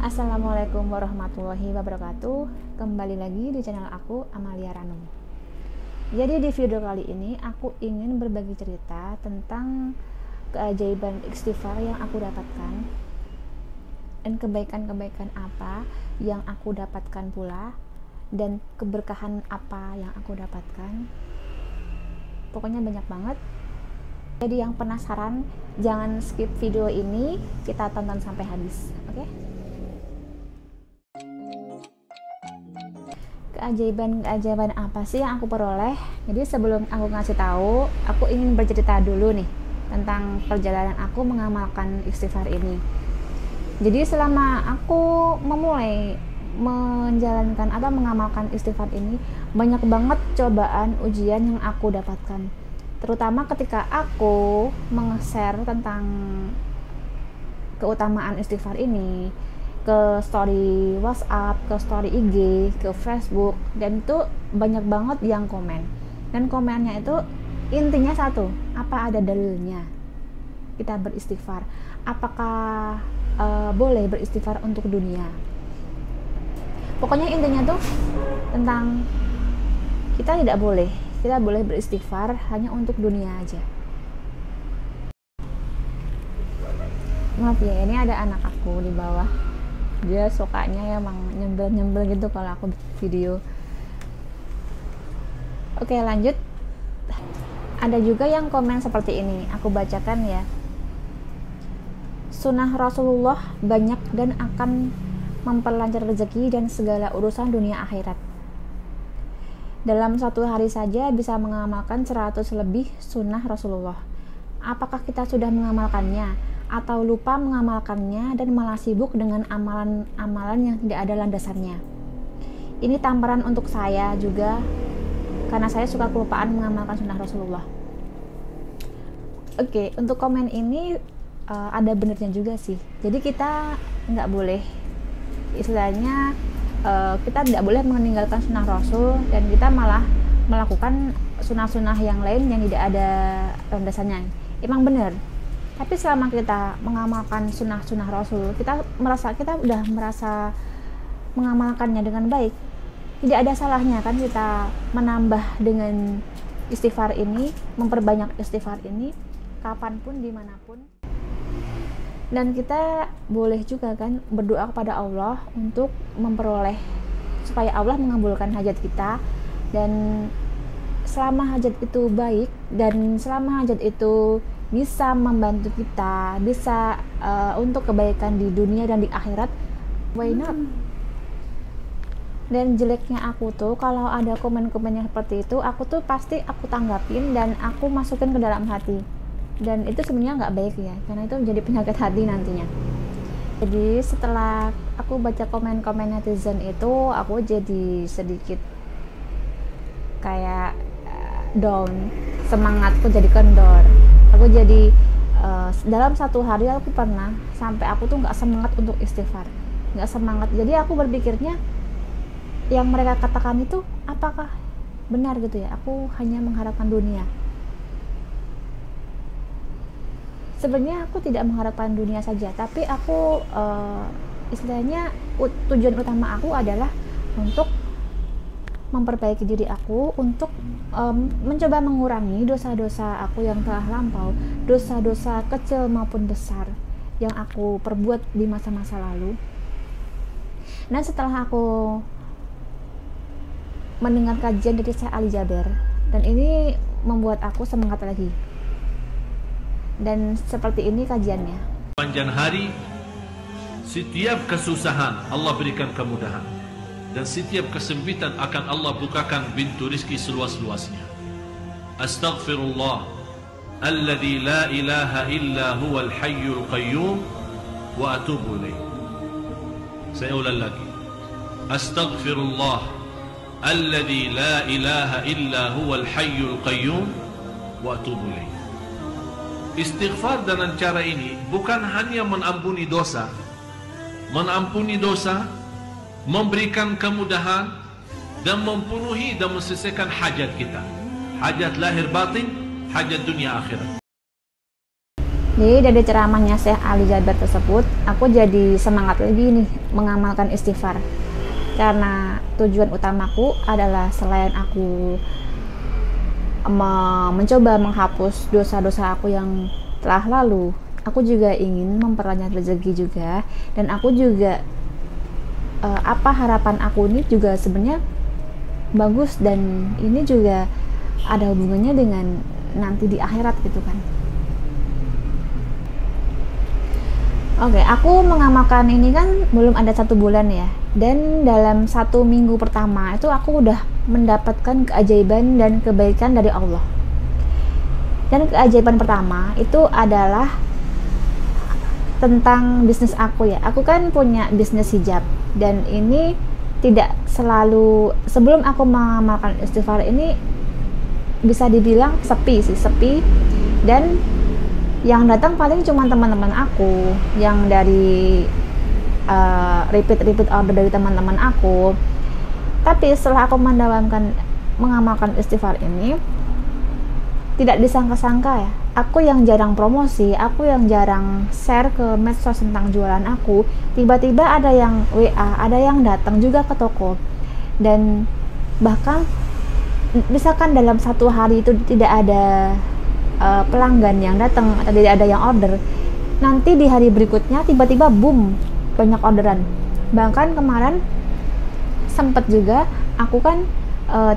Assalamualaikum warahmatullahi wabarakatuh. Kembali lagi di channel aku, Amalia Ranum. Jadi di video kali ini aku ingin berbagi cerita tentang keajaiban istighfar yang aku dapatkan dan kebaikan-kebaikan apa yang aku dapatkan pula, dan keberkahan apa yang aku dapatkan. Pokoknya banyak banget. Jadi yang penasaran, jangan skip video ini, kita tonton sampai habis, oke? Keajaiban apa sih yang aku peroleh? Jadi sebelum aku ngasih tahu, aku ingin bercerita dulu nih tentang perjalanan aku mengamalkan istighfar ini. Jadi selama aku memulai menjalankan atau mengamalkan istighfar ini, banyak banget cobaan, ujian yang aku dapatkan. Terutama ketika aku meng-share tentang keutamaan istighfar ini ke story WhatsApp, ke story IG, ke Facebook, dan itu banyak banget yang komen. Dan komennya itu intinya satu, apa ada dalilnya kita beristighfar? Apakah boleh beristighfar untuk dunia? Pokoknya intinya tuh tentang kita boleh beristighfar hanya untuk dunia aja. Maaf ya, ini ada anak aku di bawah. Dia sukanya emang nyembel gitu kalau aku video. Oke, lanjut. Ada juga yang komen seperti ini, aku bacakan ya. Sunnah Rasulullah banyak dan akan memperlancar rezeki dan segala urusan dunia akhirat. Dalam satu hari saja bisa mengamalkan 100 lebih sunnah Rasulullah. Apakah kita sudah mengamalkannya? Atau lupa mengamalkannya dan malah sibuk dengan amalan-amalan yang tidak ada landasannya? Ini tamparan untuk saya juga, karena saya suka kelupaan mengamalkan sunnah Rasulullah. Oke, untuk komen ini ada benernya juga sih. Jadi kita nggak boleh, istilahnya kita tidak boleh meninggalkan sunnah Rasul, dan kita malah melakukan sunnah-sunnah yang lain yang tidak ada landasannya. Emang benar. Tapi selama kita mengamalkan sunnah-sunnah Rasul, kita udah merasa mengamalkannya dengan baik. Tidak ada salahnya kan kita menambah dengan istighfar ini, memperbanyak istighfar ini, kapanpun, dimanapun. Dan kita boleh juga kan berdoa kepada Allah untuk memperoleh, supaya Allah mengabulkan hajat kita. Dan selama hajat itu baik, dan selama hajat itu bisa membantu kita, bisa untuk kebaikan di dunia dan di akhirat, why not? Dan jeleknya aku tuh kalau ada komen-komen yang seperti itu, aku tuh pasti aku tanggapin dan aku masukin ke dalam hati. Dan itu sebenarnya nggak baik ya, karena itu menjadi penyakit hati nantinya. Jadi setelah aku baca komen-komen netizen itu, aku jadi sedikit kayak down, semangatku jadi kendor. Aku jadi dalam satu hari aku pernah sampai aku tuh nggak semangat untuk istighfar, nggak semangat. Jadi aku berpikirnya yang mereka katakan itu apakah benar gitu ya? Aku hanya mengharapkan dunia. Sebenarnya aku tidak mengharapkan dunia saja, tapi aku istilahnya tujuan utama aku adalah untuk memperbaiki diri aku, untuk mencoba mengurangi dosa-dosa aku yang telah lampau, dosa-dosa kecil maupun besar yang aku perbuat di masa-masa lalu. Dan setelah aku mendengar kajian dari Syekh Ali Jaber, dan ini membuat aku semangat lagi. Dan seperti ini kajiannya. Panjang hari, setiap kesusahan Allah berikan kemudahan, dan setiap kesempitan akan Allah bukakan pintu rizki seluas-luasnya. Astaghfirullah alladzi la ilaha illa huwal hayyul qayyum wa atubu ilaih. Saya ulang lagi. Astaghfirullah alladzi la ilaha illa huwal hayyul qayyum wa atubu ilaih. Istighfar dengan cara ini bukan hanya mengampuni dosa, memberikan kemudahan dan memenuhi dan menyelesaikan hajat kita, hajat lahir batin, hajat dunia akhirat. Jadi dari ceramahnya Syekh Ali Jaber tersebut, aku jadi semangat lagi nih mengamalkan istighfar. Karena tujuan utamaku adalah selain aku mencoba menghapus dosa-dosa aku yang telah lalu, aku juga ingin memperbanyak rezeki juga. Dan aku juga apa harapan aku ini juga sebenarnya bagus, dan ini juga ada hubungannya dengan nanti di akhirat gitu kan. Oke, aku mengamalkan ini kan belum ada 1 bulan ya, dan dalam 1 minggu pertama itu aku udah mendapatkan keajaiban dan kebaikan dari Allah. Dan keajaiban pertama itu adalah tentang bisnis aku ya. Aku kan punya bisnis hijab, dan ini tidak selalu, sebelum aku mengamalkan istighfar ini bisa dibilang sepi, dan yang datang paling cuma teman-teman aku yang dari repeat order dari teman-teman aku. Tapi setelah aku mengamalkan istighfar ini, tidak disangka-sangka ya, aku yang jarang promosi, aku yang jarang share ke medsos tentang jualan aku, tiba-tiba ada yang WA, ada yang datang juga ke toko. Dan bahkan misalkan dalam 1 hari itu tidak ada pelanggan yang datang atau tidak ada yang order, nanti di hari berikutnya tiba-tiba boom, banyak orderan. Bahkan kemarin sempat juga aku kan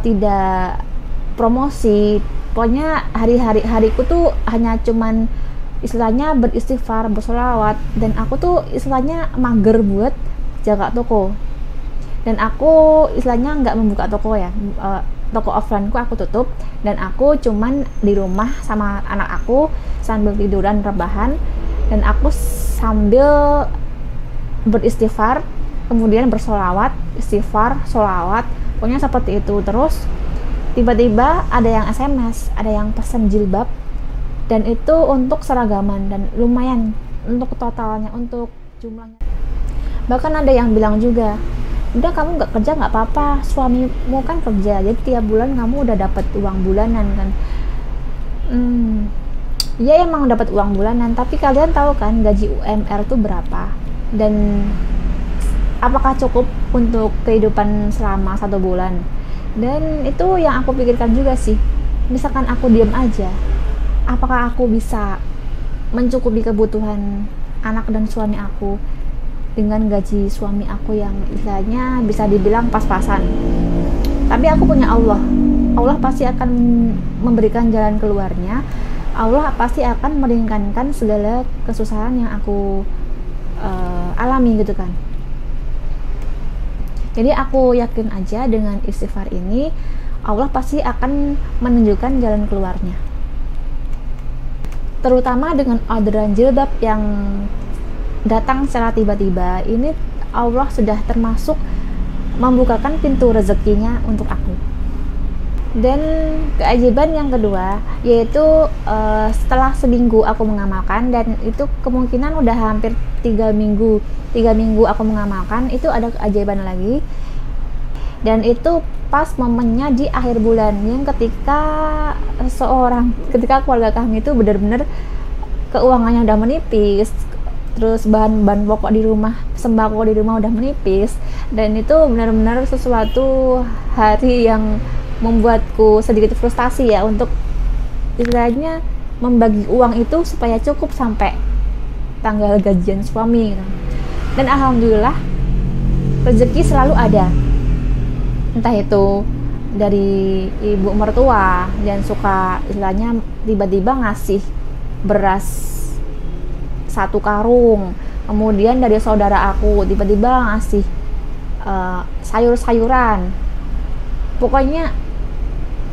tidak promosi, pokoknya hariku tuh hanya cuman istilahnya beristighfar, bersolawat, dan aku tuh istilahnya mager buat jaga toko. Dan aku istilahnya nggak membuka toko ya, toko offline-ku aku tutup, dan aku cuman di rumah sama anak aku sambil tiduran rebahan, dan aku sambil beristighfar, kemudian bersolawat, istighfar, solawat, pokoknya seperti itu terus. Tiba-tiba ada yang SMS, ada yang pesan jilbab, dan itu untuk seragaman, dan lumayan untuk totalnya, untuk jumlahnya. Bahkan ada yang bilang juga, udah kamu nggak kerja nggak apa-apa, suamimu kan kerja, jadi tiap bulan kamu udah dapat uang bulanan kan. Ya emang dapat uang bulanan, tapi kalian tahu kan gaji UMR tuh berapa, dan apakah cukup untuk kehidupan selama 1 bulan? Dan itu yang aku pikirkan juga sih. Misalkan aku diam aja, apakah aku bisa mencukupi kebutuhan anak dan suami aku dengan gaji suami aku yang istilahnya bisa dibilang pas-pasan? Tapi aku punya Allah. Allah pasti akan memberikan jalan keluarnya. Allah pasti akan meringankan segala kesusahan yang aku alami gitu kan. Jadi aku yakin aja dengan istighfar ini Allah pasti akan menunjukkan jalan keluarnya. Terutama dengan orderan jilbab yang datang secara tiba-tiba, ini Allah sudah termasuk membukakan pintu rezekinya untuk aku. Dan keajaiban yang kedua yaitu setelah seminggu aku mengamalkan, dan itu kemungkinan udah hampir 3 minggu aku mengamalkan, itu ada keajaiban lagi. Dan itu pas momennya di akhir bulan, yang ketika keluarga kami itu benar-benar keuangannya udah menipis, terus bahan pokok di rumah, sembako di rumah udah menipis, dan itu benar-benar sesuatu hari yang membuatku sedikit frustasi ya, untuk istilahnya membagi uang itu supaya cukup sampai tanggal gajian suami gitu. Dan alhamdulillah rezeki selalu ada, entah itu dari ibu mertua yang suka istilahnya tiba-tiba ngasih beras 1 karung, kemudian dari saudara aku tiba-tiba ngasih sayur-sayuran. Pokoknya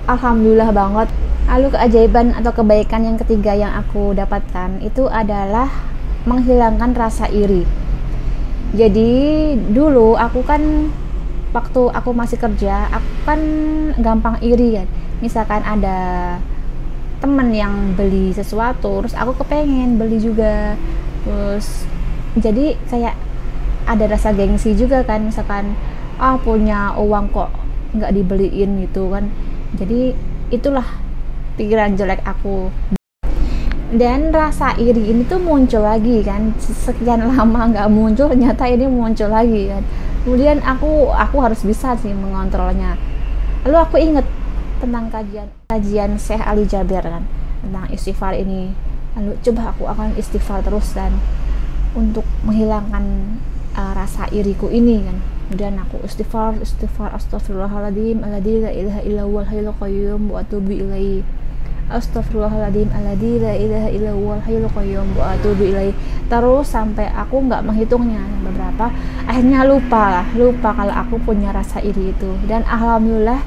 alhamdulillah banget. Lalu keajaiban atau kebaikan yang ketiga yang aku dapatkan itu adalah menghilangkan rasa iri. Jadi dulu aku kan waktu aku masih kerja, aku kan gampang iri kan. Misalkan ada temen yang beli sesuatu, terus aku kepengen beli juga, terus jadi kayak ada rasa gengsi juga kan. Misalkan punya uang kok nggak dibeliin gitu kan. Jadi itulah pikiran jelek aku. Dan rasa iri ini tuh muncul lagi kan, sekian lama nggak muncul, ternyata ini muncul lagi kan. Kemudian aku harus bisa sih mengontrolnya. Lalu aku inget tentang kajian Syekh Ali Jaber kan, tentang istighfar ini. Lalu coba aku akan istighfar terus dan untuk menghilangkan rasa iriku ini kan. Kemudian aku istighfar astagfirullahaladzim alladzi la ilaha illa huwal hayyul qayyum wa atubu ilaihi. Astagfirullahaladzim alladzi la ilaha illa huwal hayyul qayyum wa atubu ilaihi. Terus sampai aku nggak menghitungnya beberapa, akhirnya lupa kalau aku punya rasa iri itu. Dan alhamdulillah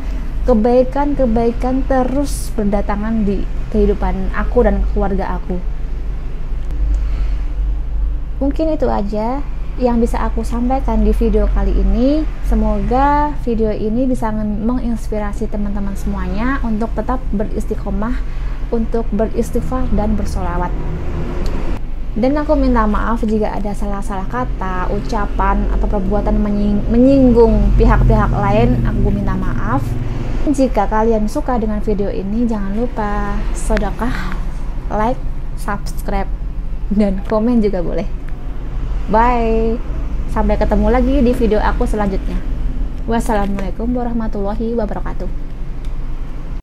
kebaikan terus berdatangan di kehidupan aku dan keluarga aku. Mungkin itu aja yang bisa aku sampaikan di video kali ini. Semoga video ini bisa menginspirasi teman-teman semuanya untuk tetap beristiqomah, untuk beristighfar dan bersolawat. Dan aku minta maaf jika ada salah-salah kata, ucapan, atau perbuatan menyinggung pihak-pihak lain. Aku minta maaf. Jika kalian suka dengan video ini, jangan lupa sedekah, like, subscribe, dan komen juga boleh. Bye. Sampai ketemu lagi di video aku selanjutnya. Wassalamualaikum warahmatullahi wabarakatuh.